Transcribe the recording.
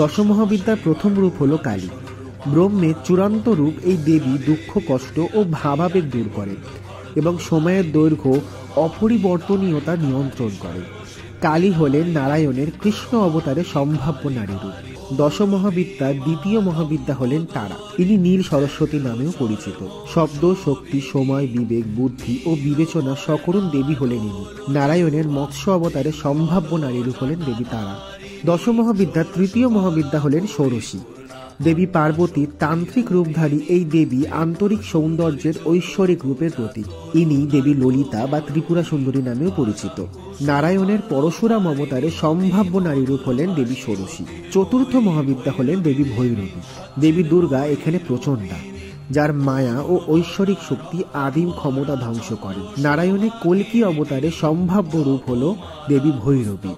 দশমহাবিদ্যার প্রথম রূপ হলো কালী। ব্রহ্মের চূড়ান্ত রূপ এই দেবী দুঃখ, কষ্ট ও ভাবাবেগ দূর করেন এবং সময়ের দৈর্ঘ্য অপরিবর্তনীয়তা নিয়ন্ত্রণ করেন। কালী হলেন নারায়ণের কৃষ্ণ অবতারের সম্ভাব্য নারী রূপ। দশমহাবিদ্যার দ্বিতীয় মহাবিদ্যা হলেন তারা। ইনি নীল সরস্বতী নামেও পরিচিত। শব্দ, শক্তি, সময়, বিবেক, বুদ্ধি ও বিবেচনা সকরুণ দেবী হলেন ইনি। নারায়ণের মৎস্য অবতারের সম্ভাব্য নারী রূপ হলেন দেবী তারা। দশমহাবিদ্যার তৃতীয় মহাবিদ্যা হলেন ষোড়শী। দেবী পার্বতীর তান্ত্রিক রূপধারী এই দেবী আন্তরিক সৌন্দর্যের ঐশ্বরিক রূপের প্রতীক। ইনি দেবী ললিতা বা ত্রিপুরা সুন্দরী নামেও পরিচিত। নারায়ণের পরশুরাম অবতারে সম্ভাব্য নারী রূপ হলেন দেবী ষোড়শী। চতুর্থ মহাবিদ্যা হলেন দেবী ভৈরবী। দেবী দুর্গা এখানে প্রচণ্ডা, যার মায়া ও ঐশ্বরিক শক্তি আদিম ক্ষমতা ধ্বংস করে। নারায়ণের কল্কি অবতারে সম্ভাব্য রূপ হল দেবী ভৈরবী।